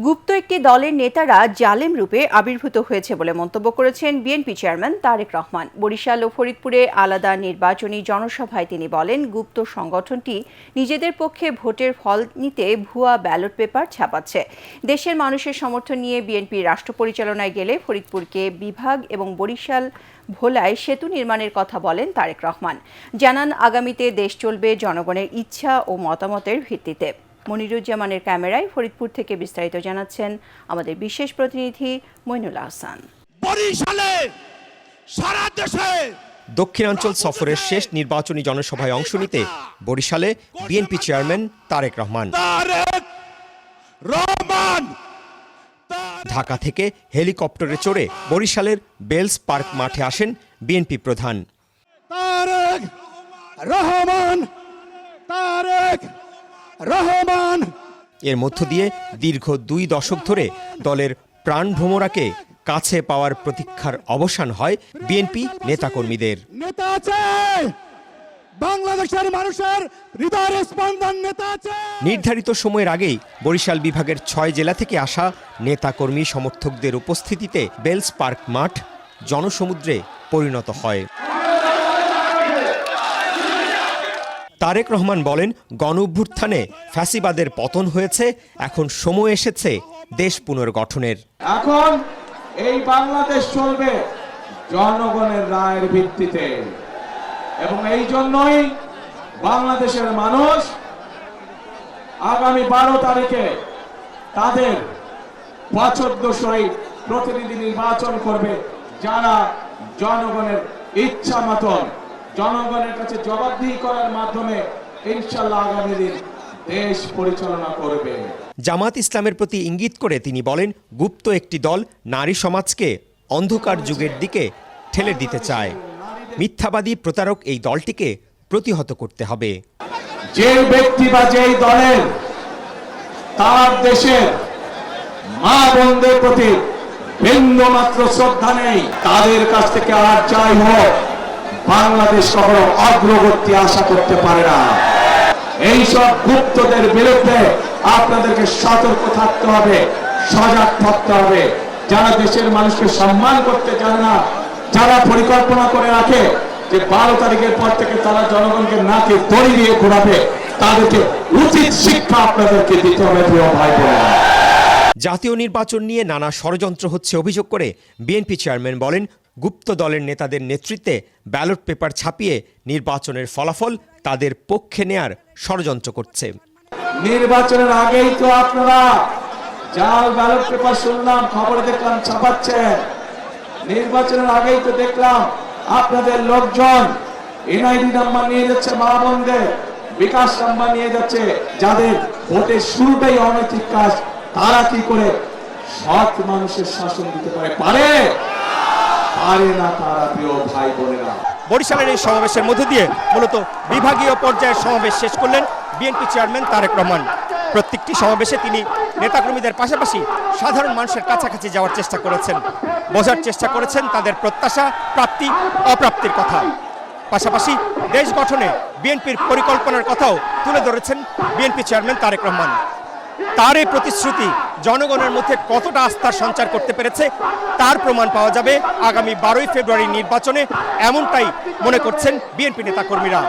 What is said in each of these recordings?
গুপ্ত একটি দলের নেতারা জালেম রূপে আবির্ভূত হয়েছে বলে মন্তব্য করেছেন বিএনপি চেয়ারম্যান তারেক রহমান। বরিশাল ও ফরিদপুরে আলাদা নির্বাচনী জনসভায় তিনি বলেন, গুপ্ত সংগঠনটি নিজেদের পক্ষে ভোটের ফল নিতে ভুয়া ব্যালট পেপার ছাপাচ্ছে। দেশের মানুষের সমর্থন নিয়ে বিএনপি রাষ্ট্র পরিচালনায় গেলে ফরিদপুরকে বিভাগ এবং বরিশাল ভোলায় সেতু নির্মাণের কথা বলেন তারেক রহমান। জানান, আগামীতে দেশ চলবে জনগণের ইচ্ছা ও মতামতের ভিত্তিতে। মনিরুজ্জামানের ক্যামেরায় ফরিদপুর থেকে বিস্তারিত জানাচ্ছেন আমাদের বিশেষ প্রতিনিধি মইনুল আহসান। বরিশালে সারা দেশে দক্ষিণাঞ্চল সফরের শেষ নির্বাচনী জনসভায় অংশ নিতে বরিশালে বিএনপি চেয়ারম্যান তারেক রহমান। ঢাকা থেকে হেলিকপ্টারে চড়ে বরিশালের বেলস পার্ক মাঠে আসেন বিএনপি প্রধান তারেক রহমান। এর মধ্য দিয়ে দীর্ঘ 2 দশক ধরে দলের প্রাণভ্রমরাকে কাছে পাওয়ার প্রতীক্ষার অবসান হয় বিএনপি নেতাকর্মীদের। নেতা আছে, বাংলাদেশের মানুষের হৃদয়ের স্পন্দন নেতা আছে। নির্ধারিত সময়ের আগেই বরিশাল বিভাগের 6 জেলা থেকে আসা নেতাকর্মী সমর্থকদের উপস্থিতিতে বেলস পার্ক মাঠ জনসমুদ্রে পরিণত হয়। তারেক রহমান বলেন, গণঅভ্যুত্থানে ফ্যাসিবাদের পতন হয়েছে, এখন সময় এসেছে দেশ পুনর্গঠনের। এখন এই বাংলাদেশ চলবে জনগণের রায়ের ভিত্তিতে এবং এই জন্যই বাংলাদেশের মানুষ আগামী 12 তারিখে তাদের পছন্দসই প্রতিনিধি নির্বাচন করবে, যারা জনগণের ইচ্ছা মতন জনগণের কাছে জবাবদিহি করার মাধ্যমে ইনশাআল্লাহ আগামী দিন দেশ পরিচালনা করবে। জামাত ইসলামের প্রতি ইঙ্গিত করে তিনি বলেন, গুপ্ত একটি দল নারী সমাজকে অন্ধকার যুগের দিকে ঠেলে দিতে চায়। মিথ্যাবাদী প্রতারক এই দলটিকে প্রতিহত করতে হবে। যে ব্যক্তি বা যেই দলের তার দেশের মা বোনদের প্রতি বিন্দুমাত্র শ্রদ্ধা নেই, তাদের কাছ থেকে আর যাই হোক বাংলাদেশ কখনো অগ্রগতি আশা করতে পারে না। এইসব গুপ্তদের বিরুদ্ধে আপনাদেরকে সতর্ক থাকতে হবে, সজাগ থাকতে হবে। যারা দেশের মানুষকে সম্মান করতে জানে না, যারা পরিকল্পনা করে রাখে যে 12 তারিখের পর থেকে তারা জনগণকে নাকে দড়ি দিয়ে ঘোরাবে, তাদেরকে উচিত শিক্ষা আপনাদেরকে দিতে হবে প্রিয় ভাই বোনেরা। জাতীয় নির্বাচন নিয়ে নানা ষড়যন্ত্র হচ্ছে অভিযোগ করে বিএনপি চেয়ারম্যান বলেন, গুপ্ত দলের নেতাদের নেতৃত্বে ব্যালট পেপার ছাপিয়ে নির্বাচনের ফলাফল তাদের পক্ষে নেয়ার ষড়যন্ত্র করছে। নির্বাচনের আগেই তো আপনারা জাল ব্যালট পেপার শুনলাম, খবরে দেখলাম ছাপাচ্ছে। নির্বাচনের আগেই তো দেখলাম আপনাদের লোকজন এনআইডি নাম্বার নিয়ে যাচ্ছে, মা বোনদের বিকাশ নাম্বার নিয়ে যাচ্ছে। যাদের ভোটের শুরুটাই অনৈতিক কাজ, তারা কি করে সৎ মানুষের শাসন দিতে পারে না তারা প্রিয় ভাই বোনেরা। বরিশালের এই সমাবেশের মধ্য দিয়ে মূলত বিভাগীয় পর্যায়ের সমাবেশ শেষ করলেন বিএনপি চেয়ারম্যান তারেক রহমান। প্রত্যেকটি সমাবেশে তিনি নেতাকর্মীদের পাশাপাশি সাধারণ মানুষের কাছাকাছি যাওয়ার চেষ্টা করেছেন, বোঝার চেষ্টা করেছেন তাদের প্রত্যাশা, প্রাপ্তি, অপ্রাপ্তির কথা। পাশাপাশি দেশ গঠনে বিএনপির পরিকল্পনার কথাও তুলে ধরেছেন বিএনপি চেয়ারম্যান তারেক রহমান। তার এই প্রতিশ্রুতি জনগণের মধ্যে কতটা আস্থার সঞ্চার করতে পেরেছে তার প্রমাণ পাওয়া যাবে আগামী 12 ফেব্রুয়ারি নির্বাচনে, এমনটাই মনে করছেন বিএনপি নেতাকর্মীরা।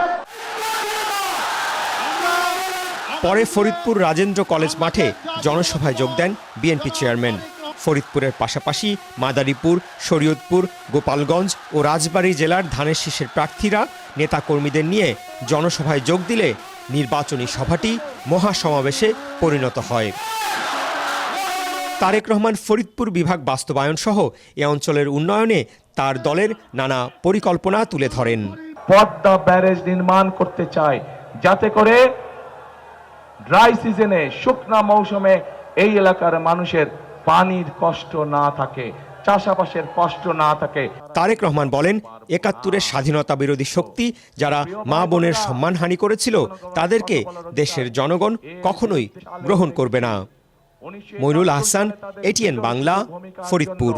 পরে ফরিদপুর রাজেন্দ্র কলেজ মাঠে জনসভায় যোগ দেন বিএনপি চেয়ারম্যান। ফরিদপুরের পাশাপাশি মাদারীপুর, শরীয়তপুর, গোপালগঞ্জ ও রাজবাড়ী জেলার ধানের শীষের প্রার্থীরা নেতাকর্মীদের নিয়ে জনসভায় যোগ দিলে নির্বাচনী সভাটি মহাসমাবেশে পরিণত হয়। তারেক রহমান ফরিদপুর বিভাগ বাস্তবায়ন সহ এ অঞ্চলের উন্নয়নে তার দলের নানা পরিকল্পনা তুলে ধরেন। পদ্মা ব্যারেজ নির্মাণ করতে চায়, যাতে করে ড্রাই সিজনে, শুকনা মৌসুমে এই এলাকার মানুষের পানির কষ্ট না থাকে, চাষাবাসের কষ্ট না থাকে। তারেক রহমান বলেন, ৭১-এর স্বাধীনতা বিরোধী শক্তি যারা মা বোনের সম্মানহানি করেছিল, তাদেরকে দেশের জনগণ কখনোই গ্রহণ করবে না। মইনুল আহসান, এটিএন বাংলা, ফরিদপুর।